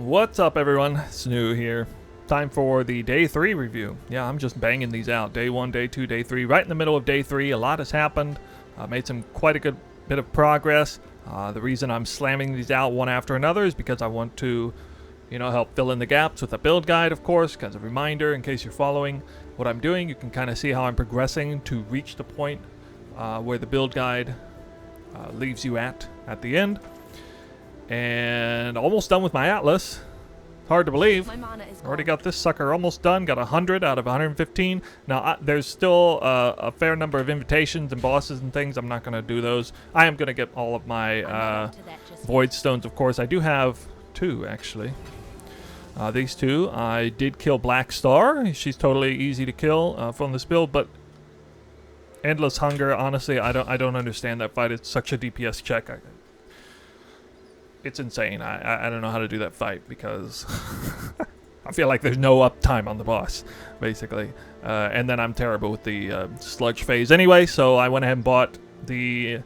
What's up, everyone? It's New here. Time for the day 3 review. Yeah, I'm just banging these out. Day 1, day 2, day 3. Right in the middle of day 3, a lot has happened. Made quite a good bit of progress. The reason I'm slamming these out one after another is because I want to, help fill in the gaps with a build guide, of course, as a reminder in case you're following what I'm doing. You can kind of see how I'm progressing to reach the point where the build guide leaves you at the end. And almost done with my Atlas. Hard to believe. Already got this sucker almost done. Got 100 out of 115. Now, there's still a fair number of invitations and bosses and things. I'm not going to do those. I am going to get all of my void stones, of course. I do have 2, actually. These 2. I did kill Black Star. She's totally easy to kill from this build, but Endless Hunger, honestly, I don't understand that fight. It's such a DPS check. It's insane. I don't know how to do that fight because I feel like there's no uptime on the boss, basically. And then I'm terrible with the sludge phase anyway, so I went ahead and bought the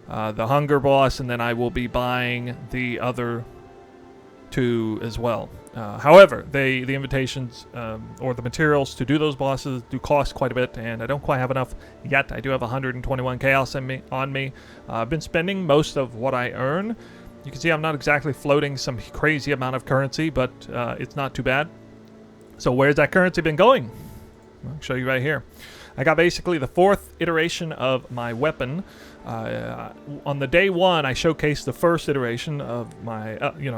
hunger boss, and then I will be buying the other 2 as well. However, the invitations or the materials to do those bosses do cost quite a bit, and I don't quite have enough yet. I do have 121 chaos on me. I've been spending most of what I earn. You can see I'm not exactly floating some crazy amount of currency, but it's not too bad. So where's that currency been going? I'll show you right here. I got basically the 4th iteration of my weapon. On the day 1, I showcased the first iteration of my,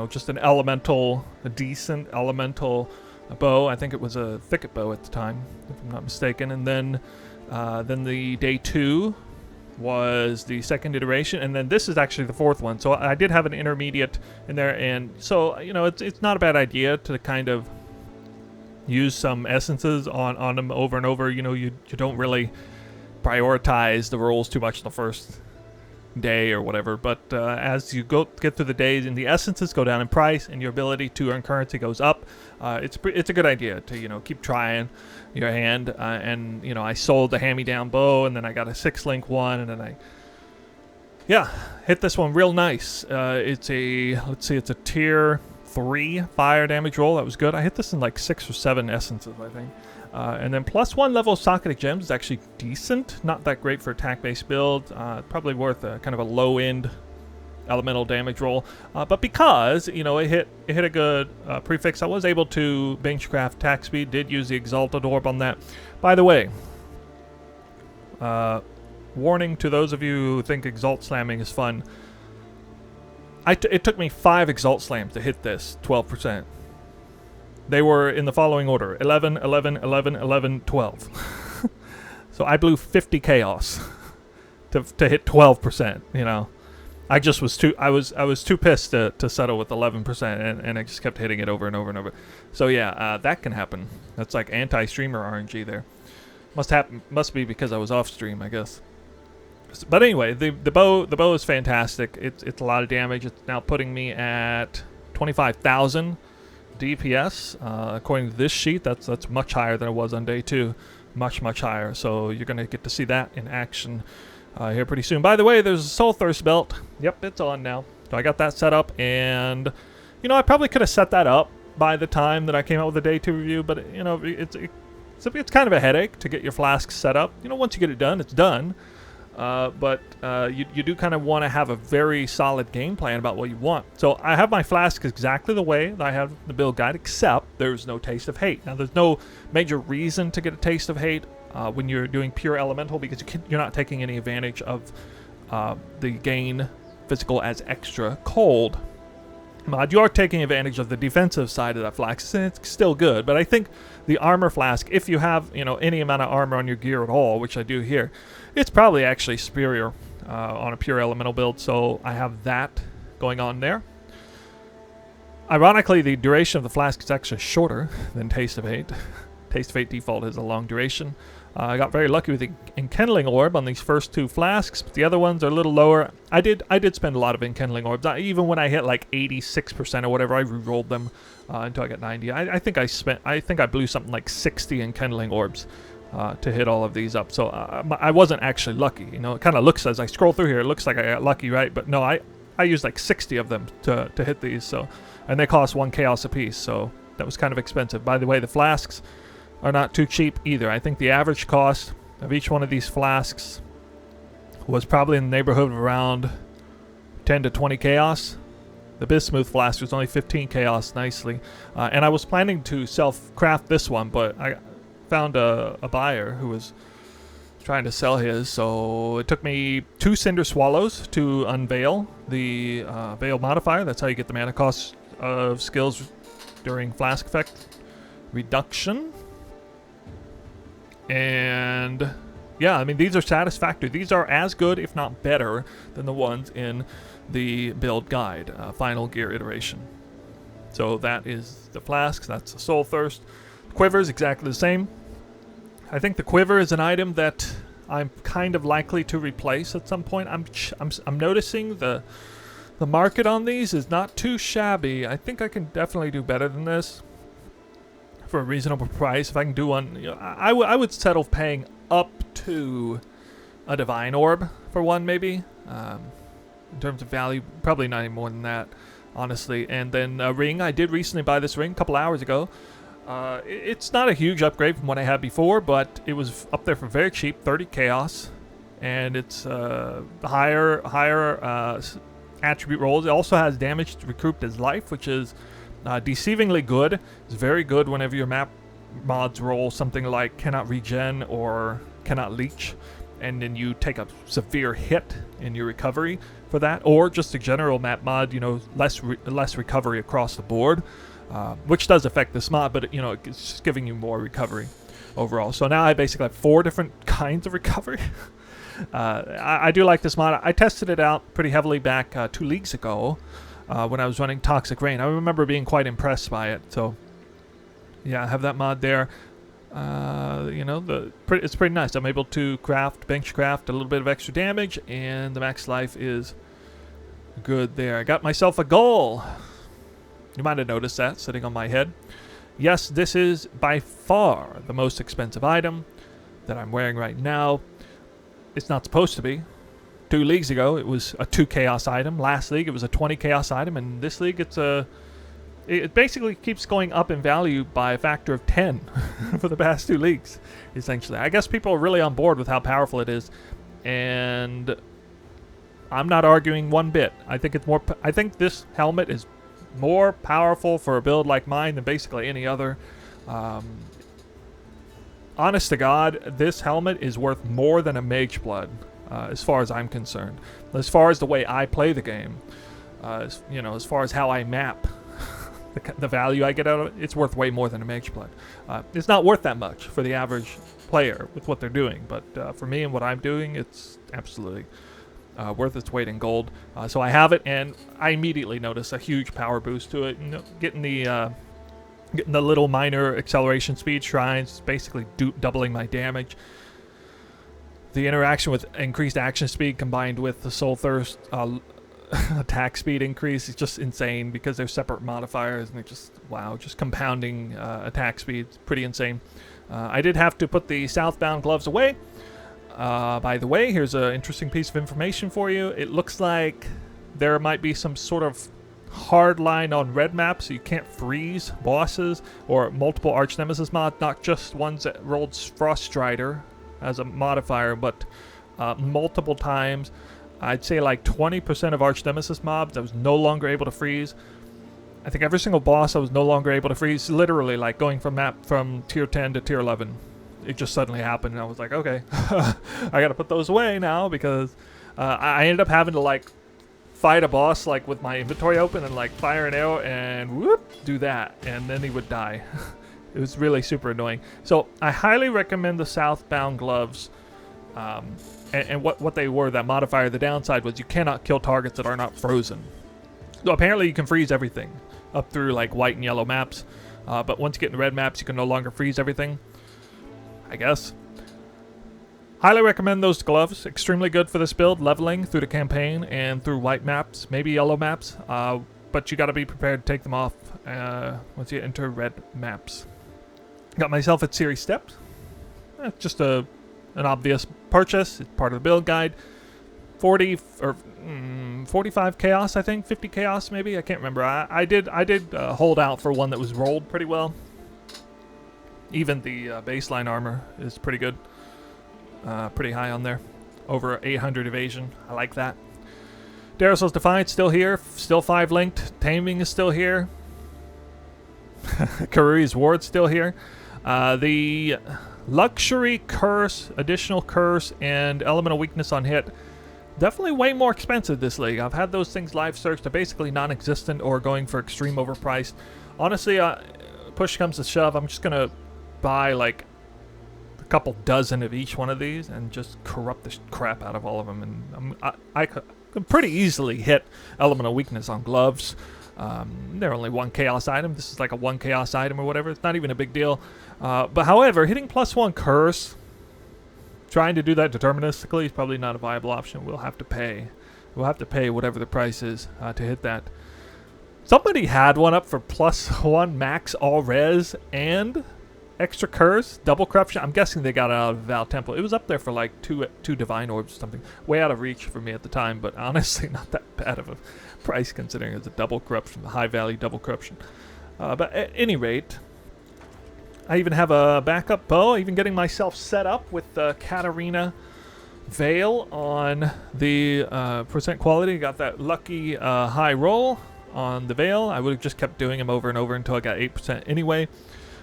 just a decent elemental bow. I think it was a thicket bow at the time, if I'm not mistaken. And then the day 2 was the 2nd iteration, and then this is actually the 4th one. So I did have an intermediate in there, and so it's not a bad idea to kind of use some essences on them over and over. You don't really prioritize the rolls too much the first day or whatever, but as you get through the days and the essences go down in price and your ability to earn currency goes up, it's a good idea to keep trying your hand. And I sold the hand-me-down bow, and then I got a 6-link one, and then I hit this one real nice. It's a tier 3 fire damage roll. That was good. I hit this in like 6 or 7 essences, I think. And then +1 level of socketic gems is actually decent. Not that great for attack-based build. Probably worth kind of a low-end elemental damage roll. But because it hit a good prefix, I was able to benchcraft attack speed. Did use the Exalted Orb on that. By the way, warning to those of you who think Exalt slamming is fun. It took me 5 Exalt slams to hit this 12%. They were in the following order: 11, 11, 11, 11, 12. So I blew 50 chaos to hit 12%. I just was too pissed to settle with 11%, and I just kept hitting it over and over and over. So yeah, that can happen. That's like anti-streamer RNG there. Must be because I was off stream, I guess. But anyway, the bow is fantastic. It's a lot of damage. It's now putting me at 25,000 DPS. According to this sheet, that's much higher than it was on day 2. Much higher. So you're gonna get to see that in action here pretty soon. By the way, there's a Soulthirst belt. Yep, it's on now. So I got that set up, and I probably could have set that up by the time that I came out with the day 2 review, but it's kind of a headache to get your flasks set up. Once you get it done, it's done. But you do kind of want to have a very solid game plan about what you want. So I have my flask exactly the way that I have the build guide, except there's no Taste of Hate. Now, there's no major reason to get a Taste of Hate when you're doing pure elemental, because you're not taking any advantage of the gain physical as extra cold mod. You are taking advantage of the defensive side of that flask, and it's still good. But I think the armor flask, if you have any amount of armor on your gear at all, which I do here, it's probably actually superior on a pure elemental build. So I have that going on there. Ironically, the duration of the flask is actually shorter than Taste of Hate. Taste of Hate default has a long duration. I got very lucky with the enkindling orb on these first 2 flasks, but the other ones are a little lower. I did spend a lot of enkindling orbs. Even when I hit like 86% or whatever, I re-rolled them until I got 90. I think I blew something like 60 enkindling orbs to hit all of these up. So I wasn't actually lucky. It kind of looks, as I scroll through here, it looks like I got lucky, right? But no, I I used like 60 of them to hit these, so, and they cost 1 chaos apiece, so that was kind of expensive. By the way, the flasks are not too cheap either. I think the average cost of each one of these flasks was probably in the neighborhood of around 10 to 20 chaos. The Bismuth flask was only 15 chaos, nicely. And I was planning to self-craft this one, but I found a buyer who was trying to sell his, so it took me 2 Cinder Swallows to unveil the Veil modifier. That's how you get the mana cost of skills during flask effect reduction. And yeah, I mean, these are satisfactory. These are as good, if not better, than the ones in the build guide, final gear iteration. So that is the flasks, that's the Soulthirst. Quiver is exactly the same. I think the quiver is an item that I'm kind of likely to replace at some point. I'm noticing the market on these is not too shabby. I think I can definitely do better than this for a reasonable price. If I can do one, you know, I would settle paying up to a Divine Orb for one, maybe. In terms of value, probably not any more than that, honestly. And then a ring. I did recently buy this ring a couple hours ago. It's not a huge upgrade from what I had before, but it was up there for very cheap, 30 chaos, and it's higher attribute rolls. It also has damage recouped as life, which is deceivingly good. It's very good whenever your map mods roll something like cannot regen or cannot leech, and then you take a severe hit in your recovery for that, or just a general map mod, you know, less recovery across the board. Which does affect this mod, but you know, it's just giving you more recovery overall. So now I basically have 4 different kinds of recovery. I do like this mod. I tested it out pretty heavily back 2 leagues ago when I was running Toxic Rain. I remember being quite impressed by it. So yeah, I have that mod there. You know, it's pretty nice. I'm able to bench craft a little bit of extra damage, and the max life is good there. I got myself a goal. You might have noticed that sitting on my head. Yes, this is by far the most expensive item that I'm wearing right now. It's not supposed to be. 2 leagues ago, it was a 2 chaos item. Last league, it was a 20 chaos item. And this league, it basically keeps going up in value by a factor of 10 for the past 2 leagues, essentially. I guess people are really on board with how powerful it is. And I'm not arguing one bit. I think this helmet is more powerful for a build like mine than basically any other. Honest to God, this helmet is worth more than a Mage Blood, as far as I'm concerned. As far as the way I play the game, you know, as far as how I map the value I get out of it, it's worth way more than a Mage Blood. It's not worth that much for the average player with what they're doing, but for me and what I'm doing, it's absolutely worth its weight in gold. So I have it, and I immediately notice a huge power boost to it. You know, getting the little minor acceleration speed shrines, basically doubling my damage. The interaction with increased action speed combined with the Soulthirst attack speed increase is just insane, because they're separate modifiers, and they're just, wow, just compounding attack speed. It's pretty insane. I did have to put the Southbound gloves away. By the way, here's an interesting piece of information for you. It looks like there might be some sort of hard line on red maps, so you can't freeze bosses or multiple Arch Nemesis mods, not just ones that rolled Frost Strider as a modifier, but multiple times. I'd say like 20% of Arch Nemesis mobs I was no longer able to freeze. I think every single boss I was no longer able to freeze, literally like going from tier 10 to tier 11. It just suddenly happened, and I was like, okay, I gotta put those away now, because I ended up having to like fight a boss like with my inventory open and like fire an arrow and whoop, do that, and then he would die. It was really super annoying. So I highly recommend the Southbound gloves. And what they were, that modifier, the downside was you cannot kill targets that are not frozen. So apparently you can freeze everything up through like white and yellow maps, but once you get into red maps, you can no longer freeze everything, I guess. Highly recommend those gloves. Extremely good for this build, leveling through the campaign and through white maps, maybe yellow maps, but you got to be prepared to take them off once you enter red maps. Got myself at Series Steps. Just an obvious purchase. It's part of the build guide. 40 or 45 chaos, I think, 50 chaos maybe. I can't remember. I did hold out for one that was rolled pretty well. Even the baseline armor is pretty good. Pretty high on there. Over 800 evasion. I like that. Darasol's Defiance still here. Still 5 linked. Taming is still here. Karuri's Ward still here. The Luxury Curse, Additional Curse, and Elemental Weakness on hit. Definitely way more expensive this league. I've had those things live searched. They're basically non-existent or going for extreme overpriced. Honestly, push comes to shove, I'm just going to buy like a couple dozen of each one of these and just corrupt the crap out of all of them. And I can pretty easily hit Elemental Weakness on gloves. They're only 1 chaos item. This is like a 1 chaos item or whatever. It's not even a big deal. But however, hitting +1 curse, trying to do that deterministically is probably not a viable option. We'll have to pay. We'll have to pay whatever the price is to hit that. Somebody had one up for +1 max all res and extra curse, double corruption. I'm guessing they got it out of Val Temple. It was up there for like two divine orbs or something. Way out of reach for me at the time, but honestly not that bad of a price considering it's a double corruption, a high value double corruption. But at any rate, I even have a backup bow, even getting myself set up with the Katarina Veil on the percent quality. Got that lucky high roll on the Veil. I would have just kept doing them over and over until I got 8% anyway.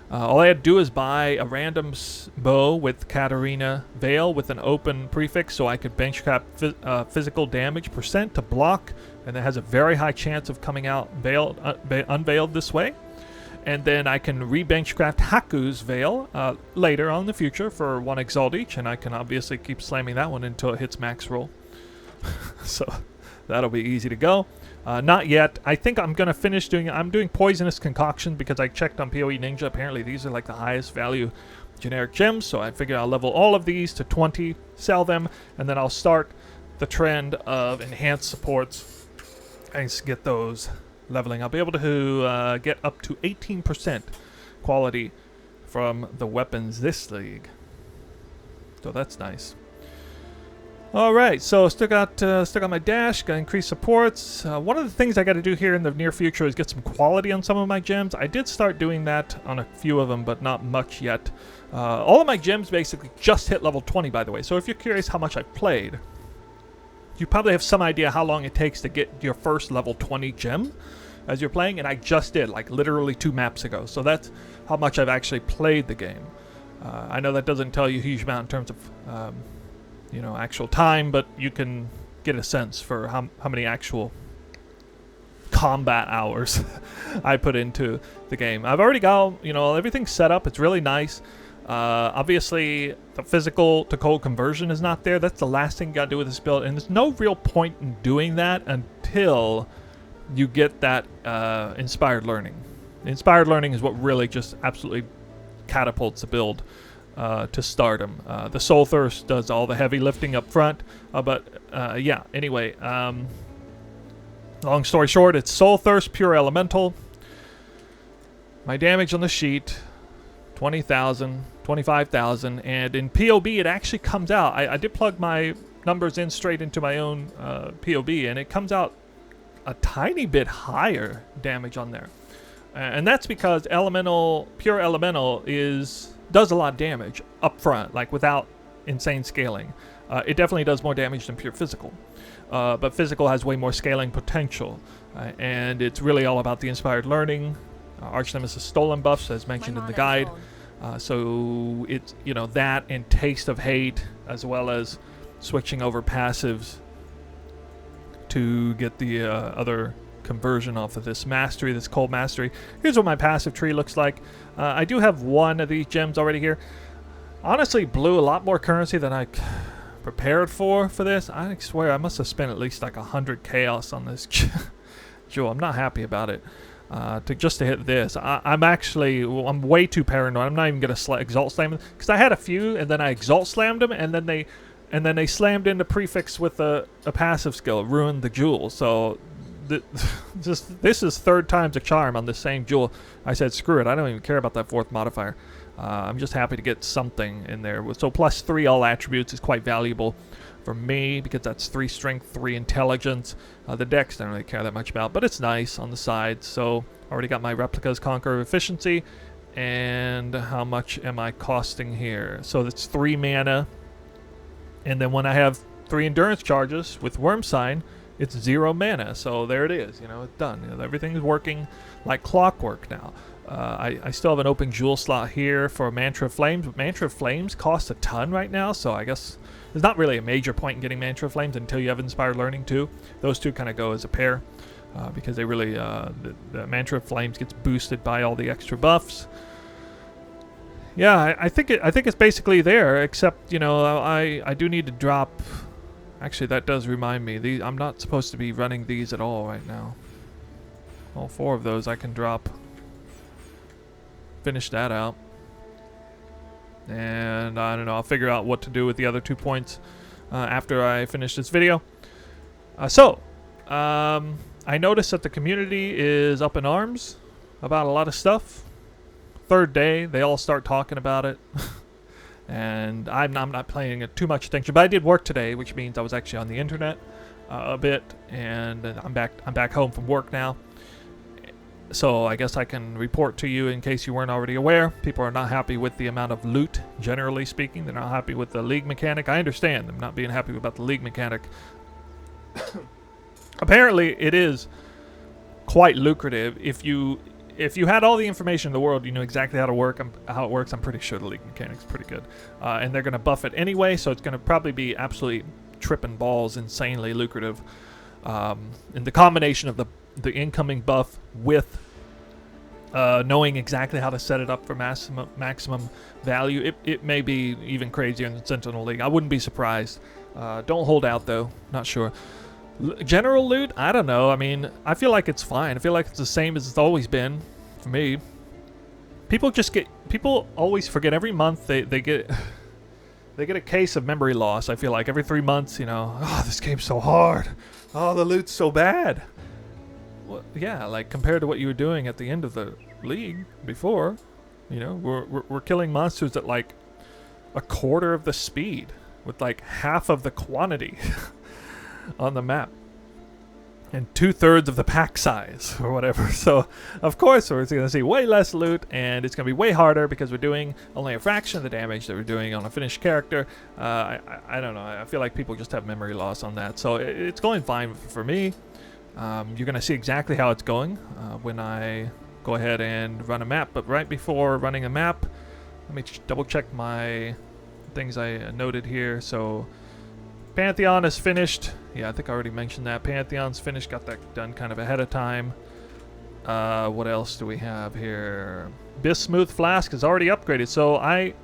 All I had to do is buy a random bow with Katarina Veil with an open prefix so I could benchcraft physical damage % to block, and it has a very high chance of coming out unveiled this way. And then I can re-benchcraft Haku's Veil later on in the future for 1 exalt each, and I can obviously keep slamming that one until it hits max roll. So that'll be easy to go. Not yet. I think I'm going to finish doing... I'm doing Poisonous Concoction because I checked on PoE Ninja. Apparently these are like the highest value generic gems, so I figured I'll level all of these to 20, sell them, and then I'll start the trend of enhanced supports and get those leveling. I'll be able to get up to 18% quality from the weapons this league. So that's nice. Alright, so still got my dash, got increased supports. One of the things I got to do here in the near future is get some quality on some of my gems. I did start doing that on a few of them, but not much yet. All of my gems basically just hit level 20, by the way. So if you're curious how much I've played, you probably have some idea how long it takes to get your first level 20 gem as you're playing, and I just did, like literally 2 maps ago. So that's how much I've actually played the game. I know that doesn't tell you a huge amount in terms of you know, actual time, but you can get a sense for how many actual combat hours I put into the game. I've already got, you know, everything set up. It's really nice. Obviously, the physical to cold conversion is not there. That's the last thing you gotta do with this build, and there's no real point in doing that until you get that inspired learning. Inspired learning is what really just absolutely catapults the build to stardom. The Soulthirst does all the heavy lifting up front, yeah, anyway, long story short, it's Soulthirst, Pure Elemental. My damage on the sheet, 20,000, 25,000, and in POB it actually comes out. I did plug my numbers in straight into my own POB, and it comes out a tiny bit higher damage on there. And that's because Pure Elemental does a lot of damage up front, like without insane scaling. It definitely does more damage than Pure Physical. But Physical has way more scaling potential. And it's really all about the inspired learning. Arch Nemesis stolen buffs, as mentioned in the guide. So it's, you know, that and Taste of Hate, as well as switching over passives to get the other conversion off of this mastery, this cold mastery. Here's what my passive tree looks like. I do have one of these gems already here. Honestly, blew a lot more currency than I prepared for this. I swear I must have spent at least like 100 chaos on this jewel. I'm not happy about it. Just to hit this, I'm way too paranoid. I'm not even gonna exalt slam them because I had a few and then I exalt slammed them and then they slammed into prefix with a passive skill, ruined the jewel. So this is third time's a charm on the same jewel. I said, screw it. I don't even care about that fourth modifier. I'm just happy to get something in there. So +3 all attributes is quite valuable for me because that's 3 strength, 3 intelligence. The dex I don't really care that much about, but it's nice on the side. So already got my replicas conquer efficiency. And how much am I costing here? So that's 3 mana. And then when I have 3 endurance charges with Worm Sign, it's 0 mana. So there it is. You know, it's done. You know, everything's working like clockwork now. I still have an open jewel slot here for Mantra of Flames, but Mantra of Flames costs a ton right now, so I guess there's not really a major point in getting Mantra of Flames until you have Inspired Learning too. Those two kind of go as a pair because they really the Mantra of Flames gets boosted by all the extra buffs. Yeah, I think it's basically there, except you know I do need to drop. Actually, that does remind me. I'm not supposed to be running these at all right now. All 4 of those I can drop. Finish that out. And I don't know, I'll figure out what to do with the other 2 points after I finish this video. I noticed that the community is up in arms about a lot of stuff. 3rd day, they all start talking about it. And I'm not paying too much attention, but I did work today, which means I was actually on the internet a bit, and I'm back home from work now. So I guess I can report to you in case you weren't already aware. People are not happy with the amount of loot, generally speaking. They're not happy with the league mechanic. I understand them not being happy about the league mechanic. Apparently, it is quite lucrative. If you had all the information in the world, you knew exactly how it works. I'm pretty sure the league mechanic's pretty good, and they're going to buff it anyway. So it's going to probably be absolutely tripping balls, insanely lucrative. And the combination of the incoming buff with knowing exactly how to set it up for maximum value, it may be even crazier than Sentinel League. I wouldn't be surprised. Don't hold out though. Not sure. General loot, I don't know. I mean, I feel like it's fine. I feel like it's the same as it's always been for me. People always forget every month they get a case of memory loss. I feel like every 3 months, you know, oh, this game's so hard. Oh, the loot's so bad. Well, yeah, like compared to what you were doing at the end of the league before, you know, we're killing monsters at like 1/4 of the speed with like half of the quantity on the map and 2/3 of the pack size or whatever. So of course we're going to see way less loot, and it's going to be way harder because we're doing only a fraction of the damage that we're doing on a finished character. I don't know. I feel like people just have memory loss on that. So it's going fine for me. You're going to see exactly how it's going when I go ahead and run a map. But right before running a map, let me double check my things I noted here. So Pantheon is finished. Yeah, I think I already mentioned that. Pantheon's finished. Got that done kind of ahead of time. What else do we have here? Bismuth Flask is already upgraded. So I'm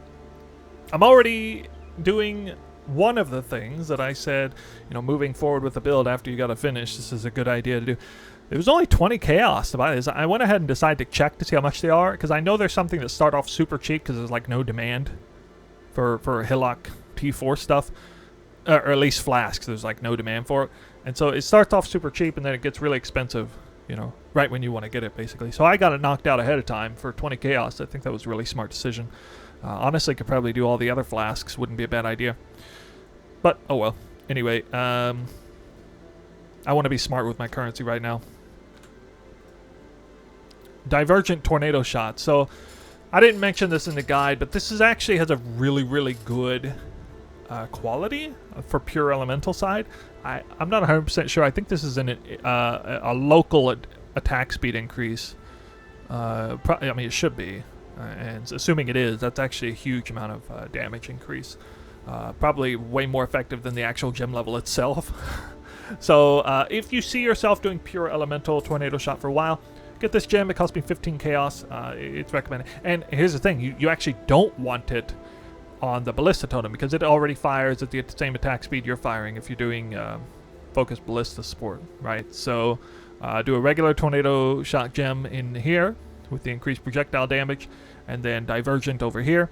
already doing one of the things that I said, you know, moving forward with the build after you got to finish, this is a good idea to do. There was only 20 chaos to buy this. I went ahead and decided to check to see how much they are, because I know there's something that start off super cheap because there's like no demand for Hillock T4 stuff, or at least flasks. There's like no demand for it, and so it starts off super cheap and then it gets really expensive, you know, right when you want to get it basically. So I got it knocked out ahead of time for 20 chaos. I think that was a really smart decision. Honestly, could probably do all the other flasks. Wouldn't be a bad idea. But, oh well. Anyway, I want to be smart with my currency right now. Divergent Tornado Shot. So, I didn't mention this in the guide, but this actually has a really, really good quality for pure elemental side. I'm not 100% sure. I think this is a local attack speed increase. I mean, it should be. And assuming it is, that's actually a huge amount of damage increase. Probably way more effective than the actual gem level itself. So if you see yourself doing pure elemental tornado shot for a while, get this gem. It cost me 15 chaos. It's recommended. And here's the thing, you actually don't want it on the ballista totem because it already fires at the same attack speed you're firing if you're doing focused ballista support, right? So do a regular tornado shot gem in here with the increased projectile damage, and then divergent over here.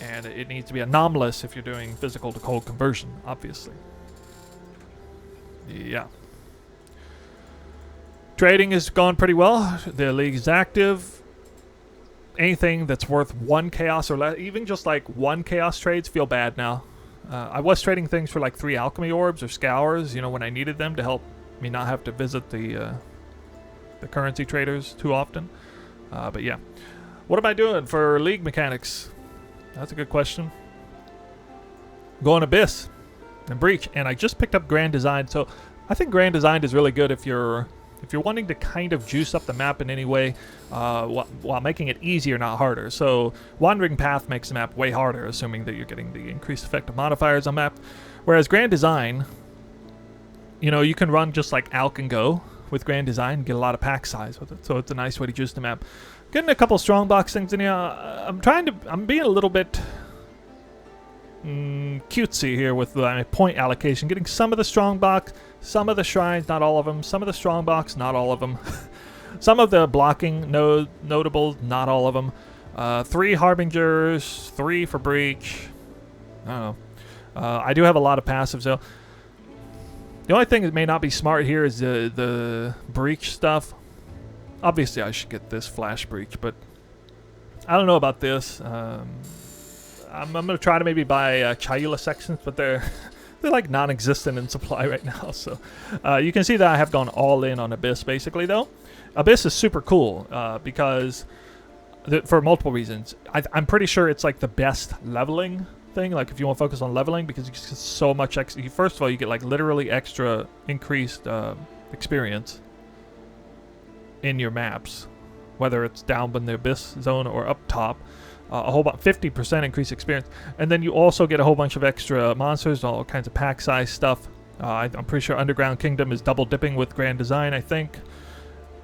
And it needs to be anomalous if you're doing physical to cold conversion, obviously. Yeah. Trading is going pretty well. The league is active. Anything that's worth 1 chaos or less, even just like 1 chaos trades, feel bad now. I was trading things for like 3 alchemy orbs or scours, you know, when I needed them to help me not have to visit the currency traders too often. But yeah. What am I doing for league mechanics? That's a good question. Going Abyss and Breach, and I just picked up Grand Design, so I think Grand Design is really good if you're wanting to kind of juice up the map in any way while making it easier, not harder. So Wandering Path makes the map way harder, assuming that you're getting the increased effect of modifiers on map. Whereas Grand Design, you know, you can run just like Alk and Go with Grand Design and get a lot of pack size with it. So it's a nice way to juice the map. Getting a couple strongbox things in here. I'm being a little bit cutesy here with my point allocation. Getting some of the strongbox, some of the shrines, not all of them. Some of the strongbox, not all of them. Some of the blocking notables, not all of them. 3 harbingers, 3 for breach. I don't know. I do have a lot of passives though. The only thing that may not be smart here is the breach stuff. Obviously, I should get this flash breach, but I don't know about this. I'm gonna try to maybe buy Chayula sections, but they're like non-existent in supply right now. So you can see that I have gone all in on Abyss basically though. Abyss is super cool because for multiple reasons. I'm pretty sure it's like the best leveling thing. Like if you want to focus on leveling, because you get so much extra. First of all, you get like literally extra increased experience in your maps, whether it's down in the Abyss zone or up top. A whole about 50% increased experience, and then you also get a whole bunch of extra monsters, all kinds of pack size stuff. I'm pretty sure Underground Kingdom is double dipping with Grand Design, I think.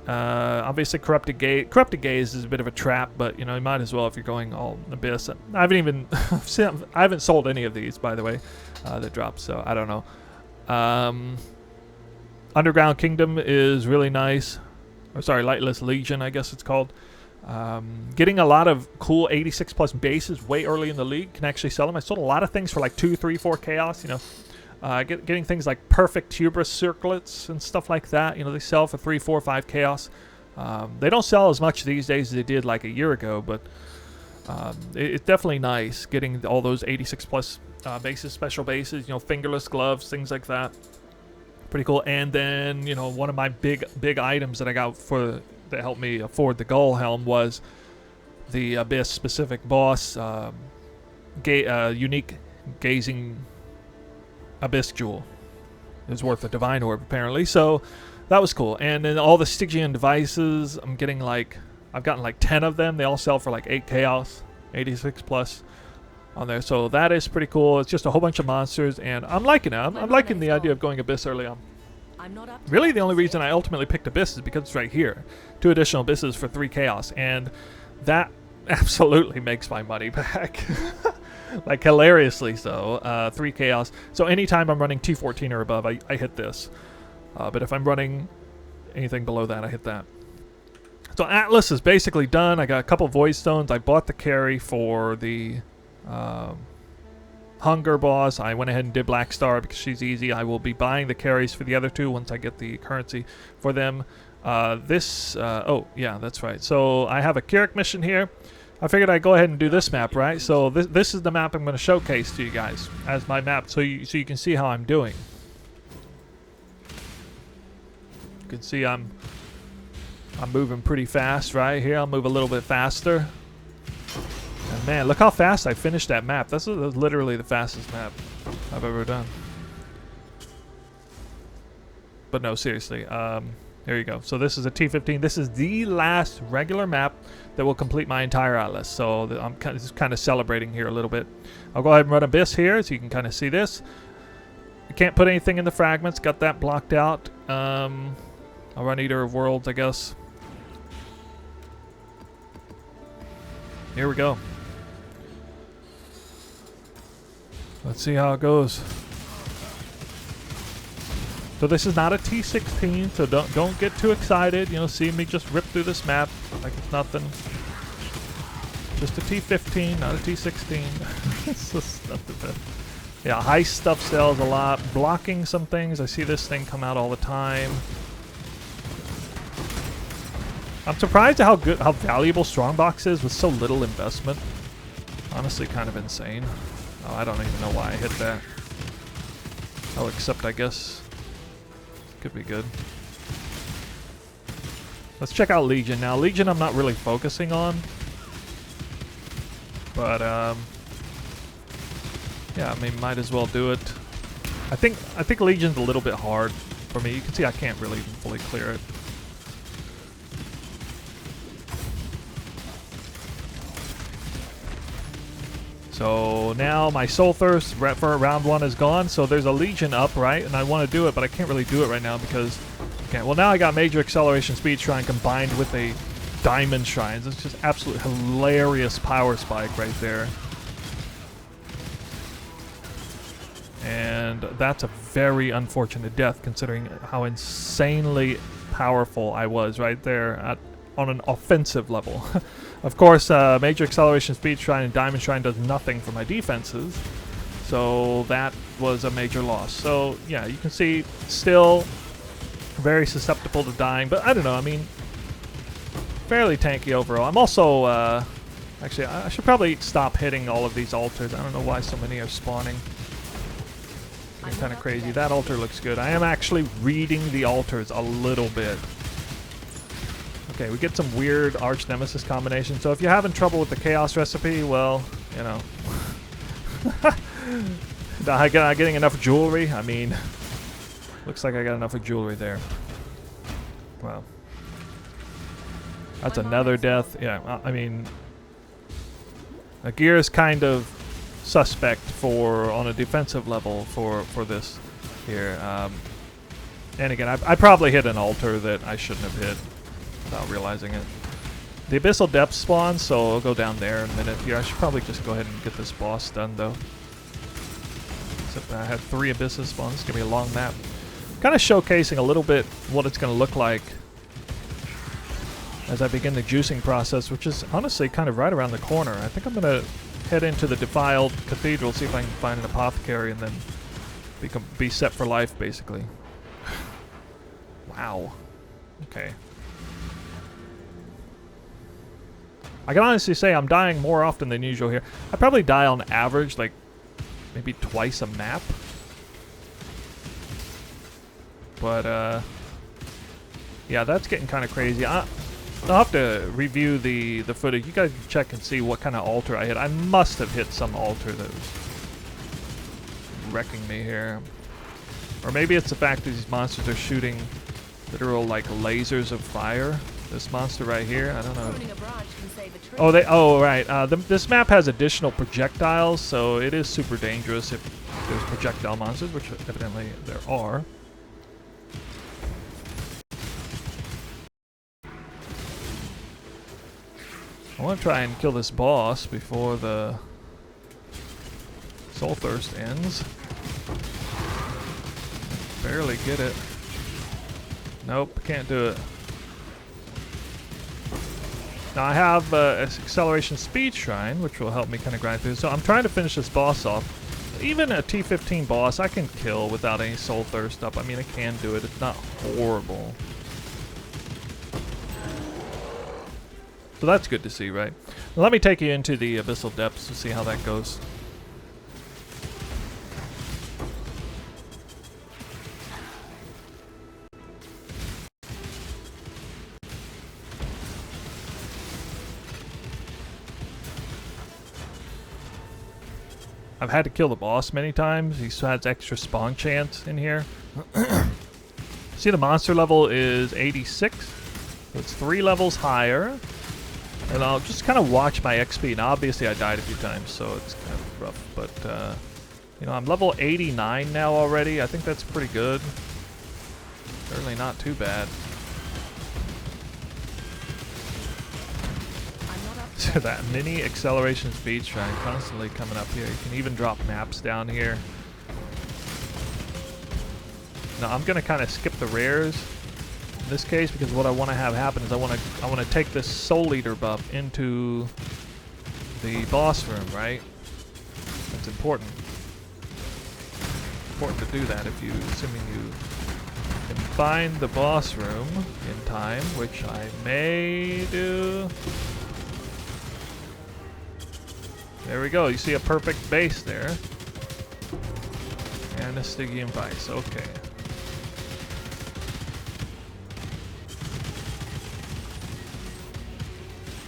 Obviously Corrupted Gaze is a bit of a trap, but you know, you might as well if you're going all Abyss. I haven't even I haven't sold any of these, by the way, that dropped, so I don't know. Underground Kingdom is really nice. Or sorry, Lightless Legion, I guess it's called. Getting a lot of cool 86 plus bases way early in the league can actually sell them. I sold a lot of things for like 2, 3, 4 chaos, you know. Getting things like perfect hubris circlets and stuff like that, you know, they sell for 3, 4, 5 chaos. They don't sell as much these days as they did like a year ago, but it's definitely nice getting all those 86 plus bases, special bases, you know, fingerless gloves, things like that. Pretty cool. And then, you know, one of my big items that I got that helped me afford the Gull Helm was the Abyss specific boss unique gazing Abyss jewel. It was worth a divine orb apparently, so that was cool. And then all the Stygian devices, I've gotten like 10 of them. They all sell for like 8 chaos, 86 plus on there, so that is pretty cool. It's just a whole bunch of monsters, and I'm liking it. I'm liking the idea of going Abyss early on. Really, the only reason I ultimately picked Abyss is because it's right here. 2 additional Abysses for 3 chaos, and that absolutely makes my money back. Like, hilariously so. 3 chaos. So anytime I'm running T14 or above, I hit this. But if I'm running anything below that, I hit that. So Atlas is basically done. I got a couple Void Stones. I bought the carry for the Hunger boss. I went ahead and did Black Star because she's easy. I will be buying the carries for the other 2 once I get the currency for them. Oh yeah, that's right. So I have a Kirik mission here. I figured I'd go ahead and do this map, right? So this is the map I'm going to showcase to you guys as my map, so you can see how I'm doing. You can see I'm moving pretty fast right here. I'll move a little bit faster. And man, look how fast I finished that map. That's literally the fastest map I've ever done. But no, seriously. There you go. So this is a T15. This is the last regular map that will complete my entire Atlas. So I'm just kind of celebrating here a little bit. I'll go ahead and run Abyss here so you can kind of see this. I can't put anything in the fragments. Got that blocked out. I'll run Eater of Worlds, I guess. Here we go. Let's see how it goes. So this is not a T16, so don't get too excited. You know, see me just rip through this map like it's nothing. Just a T15, not a T16. It's just nothing bad. Yeah, heist stuff sells a lot. Blocking some things. I see this thing come out all the time. I'm surprised at how valuable Strongbox is with so little investment. Honestly, kind of insane. Oh, I don't even know why I hit that. I'll accept, I guess. Could be good. Let's check out Legion now. Legion I'm not really focusing on. But, yeah, I mean, might as well do it. I think Legion's a little bit hard for me. You can see I can't really even fully clear it. So now my Soulthirst for round 1 is gone, so there's a Legion up, right? And I want to do it, but I can't really do it right now because I can't. Well, now I got Major Acceleration Speed Shrine combined with a Diamond Shrine. It's just absolute hilarious power spike right there. And that's a very unfortunate death considering how insanely powerful I was right there on an offensive level. Of course, Major Acceleration Speed Shrine and Diamond Shrine does nothing for my defenses, so that was a major loss. So yeah, you can see still very susceptible to dying, but I don't know, I mean, fairly tanky overall. I'm also, actually, I should probably stop hitting all of these altars. I don't know why so many are spawning. It's kind of crazy. That altar looks good. I am actually reading the altars a little bit. Okay, we get some weird Arch Nemesis combination. So if you're having trouble with the Chaos recipe, well, you know. Not getting enough jewelry? I mean, looks like I got enough of jewelry there. Wow. That's another death. Yeah, I mean, gear is kind of suspect for on a defensive level for this here. And again, I probably hit an altar that I shouldn't have hit without realizing it. The Abyssal Depths spawn, so I'll go down there in a minute here. I should probably just go ahead and get this boss done though. Except I had 3 Abysses spawn. It's gonna be a long map. Kind of showcasing a little bit what it's gonna look like as I begin the juicing process, which is honestly kind of right around the corner. I think I'm gonna head into the Defiled Cathedral, see if I can find an apothecary, and then be set for life, basically. Wow. Okay. I can honestly say I'm dying more often than usual here. I probably die on average, like, maybe twice a map. But, yeah, that's getting kind of crazy. I'll have to review the footage. You guys can check and see what kind of altar I hit. I must have hit some altar that was wrecking me here. Or maybe it's the fact that these monsters are shooting literal, like, lasers of fire. This monster right here, I don't know. Oh, right. This map has additional projectiles, so it is super dangerous if there's projectile monsters, which evidently there are. I want to try and kill this boss before the Soulthirst ends. Barely get it. Nope, can't do it. Now I have an Acceleration Speed Shrine, which will help me kind of grind through. So I'm trying to finish this boss off. Even a T15 boss I can kill without any Soulthirst up. I mean, I can do it. It's not horrible. So that's good to see, right? Now let me take you into the Abyssal Depths to see how that goes. I've had to kill the boss many times. He still has extra spawn chance in here. See, the monster level is 86. So it's 3 levels higher. And I'll just kind of watch my XP. Now, obviously, I died a few times, so it's kind of rough. But, you know, I'm level 89 now already. I think that's pretty good. Certainly not too bad. So that mini Acceleration Speed Shrine constantly coming up here. You can even drop maps down here. Now I'm gonna kind of skip the rares in this case because what I want to have happen is I want to take this Soul Eater buff into the boss room, right? That's important. Important to do that if you, assuming you and find the boss room in time, which I may do. There we go. You see a perfect base there. And a Stygian Vice. Okay.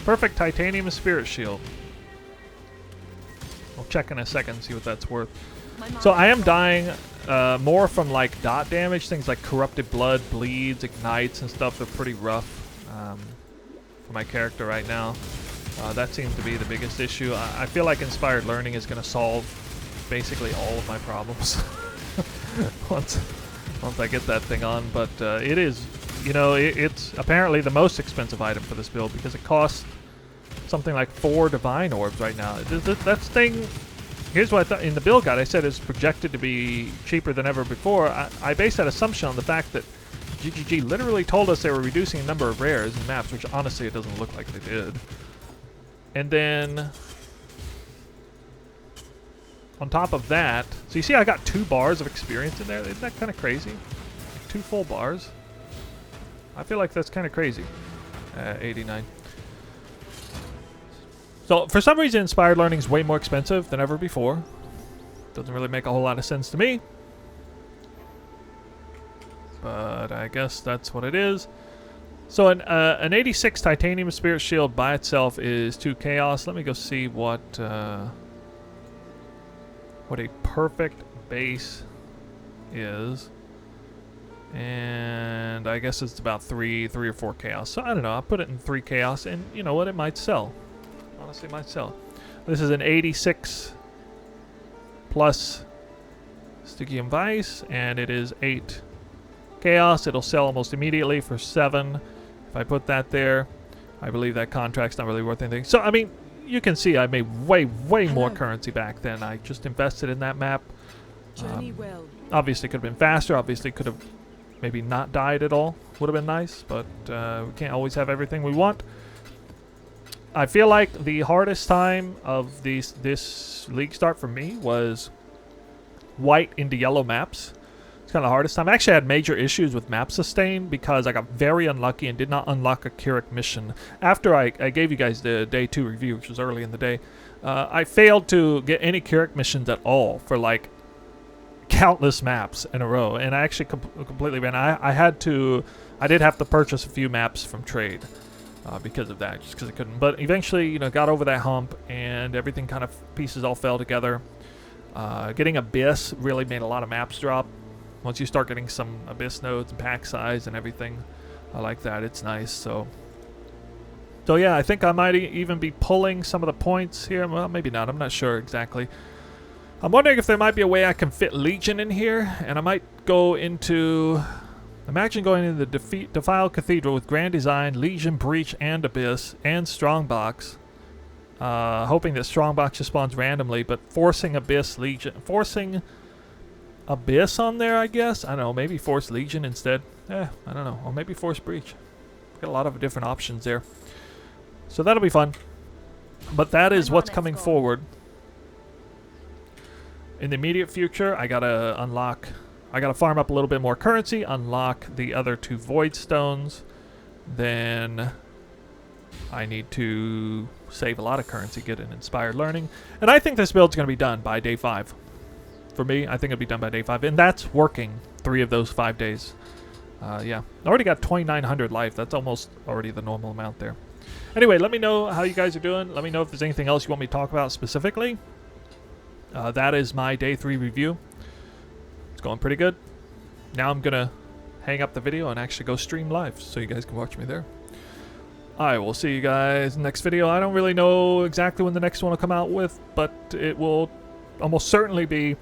Perfect titanium spirit shield. I'll check in a second, see what that's worth. So I am dying more from like dot damage, things like corrupted blood, bleeds, ignites, and stuff. They're pretty rough for my character right now. That seems to be the biggest issue. I feel like Inspired Learning is going to solve basically all of my problems once I get that thing on. But it is, you know, it's apparently the most expensive item for this build because it costs something like 4 divine orbs right now. That thing, here's what I thought in the build guide. I said it's projected to be cheaper than ever before. I based that assumption on the fact that GGG literally told us they were reducing the number of rares and maps, which honestly it doesn't look like they did. And then on top of that, so you see I got 2 bars of experience in there. Isn't that kind of crazy? Like 2 full bars. I feel like that's kind of crazy. 89. So for some reason, Inspired Learning is way more expensive than ever before. Doesn't really make a whole lot of sense to me. But I guess that's what it is. So an 86 Titanium Spirit Shield by itself is 2 Chaos. Let me go see what a perfect base is. And I guess it's about 3 or 4 Chaos. So I don't know. I'll put it in 3 Chaos, and you know what? It might sell. Honestly, it might sell. This is an 86 plus Stygian Vice, and it is 8 Chaos. It'll sell almost immediately for 7. If I put that there, I believe that contract's not really worth anything. So, I mean, you can see I made way more currency back then. I just invested in that map. Obviously, could have been faster. Obviously, could have maybe not died at all. Would have been nice, but we can't always have everything we want. I feel like the hardest time of this league start for me was white into yellow maps. It's kind of the hardest time. I actually had major issues with map sustain because I got very unlucky and did not unlock a Keurig mission. After I gave you guys the day 2 review, which was early in the day, I failed to get any Keurig missions at all for like countless maps in a row. And I actually completely ran. I did have to purchase a few maps from trade. Because of that, just because I couldn't. But eventually, you know, got over that hump, and everything kind of pieces all fell together. Getting Abyss really made a lot of maps drop. Once you start getting some Abyss nodes and pack size and everything, I like that. It's nice. So yeah, I think I might even be pulling some of the points here. Well, maybe not. I'm not sure exactly. I'm wondering if there might be a way I can fit Legion in here, and I might go into. Imagine going into the Defiled Cathedral with Grand Design, Legion, Breach, and Abyss, and Strongbox. Hoping that Strongbox just spawns randomly, but forcing Abyss, Legion. Forcing Abyss on there, I guess? I don't know, maybe force Legion instead. I don't know. Or maybe force Breach. Got a lot of different options there. So that'll be fun. But that is what's coming forward. In the immediate future, I gotta unlock... I gotta farm up a little bit more currency, unlock the other 2 Void Stones, then I need to save a lot of currency, get an Inspired Learning, and I think this build's gonna be done by day 5. For me, I think it'll be done by day 5, and that's working 3 of those 5 days. Yeah, I already got 2,900 life. That's almost already the normal amount there. Anyway, let me know how you guys are doing. Let me know if there's anything else you want me to talk about specifically. That is my day 3 review. It's going pretty good. Now I'm gonna hang up the video and actually go stream live so you guys can watch me there. I will see you guys next video. I don't really know exactly when the next one will come out with, but it will almost certainly be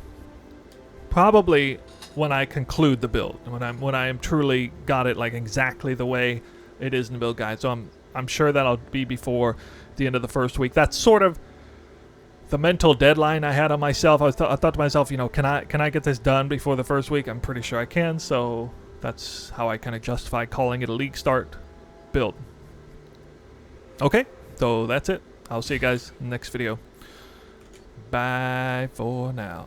probably when I conclude the build, when I am truly got it like exactly the way it is in the build guide. So I'm sure that'll be before the end of the first week. That's sort of the mental deadline I had on myself. I thought to myself, you know, can I get this done before the first week? I'm pretty sure I can, so that's how I kind of justify calling it a league start build. Okay, so that's it. I'll see you guys in the next video. Bye for now.